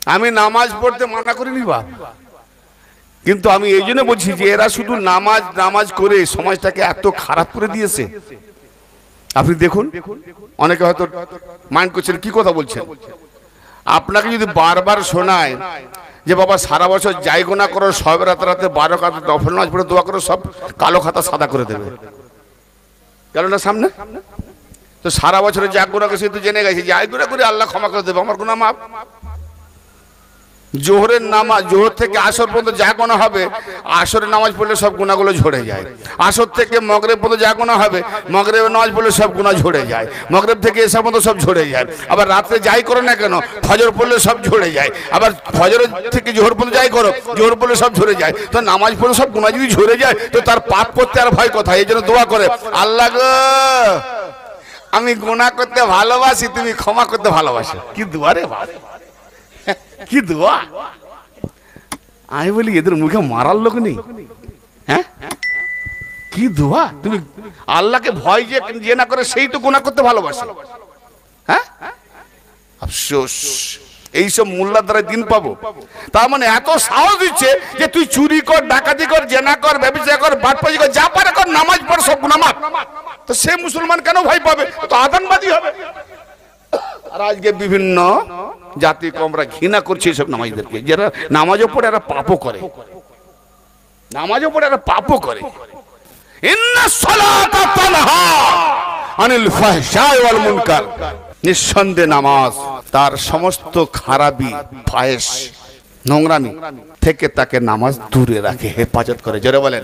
আমি নামাজ পড়তে মানা করিনি বাপ, কিন্তু আমি এই জন্য বলছি যে এরা শুধু নামাজ নামাজ করে সমাজটাকে এত খারাপ করে দিয়েছে। আপনি দেখুন, অনেকে হয়তো মাইন্ড করছেন কি কথা বলছেন। আপনাকে যদি বারবার শোনায় যে বাবা সারা বছর যাই গোনা করো, সব রাতে রাতে 12 রাকাত নফল নামাজ পড়ে দোয়া করো, সব কালো খাতা সাদা করে দেবে, গেল না সামনে? তো সারা বছরে যা গুনাহ করে সে তো জেনে গেছে, যাই গুনাহ করে আল্লাহ ক্ষমা করে দেবে, আমার গুনাহ মাফ। জোহরের নামাজ, জোহর থেকে আসর পর্যন্ত যা গুনাহ হবে, আসরের নামাজ পড়লে সব গুনাহগুলো ঝরে যায়। আসর থেকে মগরিব পর্যন্ত যা গুনাহ হবে, মগরিবের নামাজ পড়লে সব গুনাহ ঝরে যায়। মগরিব থেকে এশা পর্যন্ত সব ঝরে যায়। আবার রাতে যাই করো না কেন, ফজর পড়লে সব ঝরে যায়। আবার ফজর থেকে জোহর পর্যন্ত যাই করো, জোহর পড়লে সব ঝরে যায়। তো নামাজ পড়লে সব গুনাহ যদি ঝরে যায়, তো তার পাপ করতে আর ভয় কোথায়? এই জন্য দোয়া করে, আল্লাহ গো আমি গুনাহ করতে ভালোবাসি, তুমি ক্ষমা করতে ভালোবাসো। কি দোয়া রে বাবা, কি দোয়া! আমি বলি এদের মুখে মারার লোক নেই। হ্যাঁ, কি দোয়া! তুমি আল্লাহকে ভয় যে না করে সেই তো গুনাহ করতে ভালোবাসে। হ্যাঁ, আফসোস এইসব মোল্লার দ্বারা দিন পাবো। তার মানে এত সাহস দিচ্ছে যে তুই চুরি কর, ডাকাতি কর, জেনা কর, ব্যভিচার কর, বাটপাজি কর, যা পারে কর, নামাজ পড়, সব গুনাহ মাফ। তো সে মুসলমান কেন ভয় পাবে? তো আদানবাদী হবে। আর আজকে বিভিন্ন জাতি কমরা ঘৃণা করছে এইসব নামাজদেরকে, যারা নামাজও পড়ে এরা পাপও করে, নামাজও পড়ে এরা পাপও করে। ইন্নাস সালাতা তানহা আনিল ফাহশাই ওয়াল মুনকার, নিঃসন্দেহে নামাজ তার সমস্ত খারাপি, ফাহেশ, নোংরামি থেকে তাকে নামাজ দূরে রাখে, হেফাজত করে। জোরে বলেন।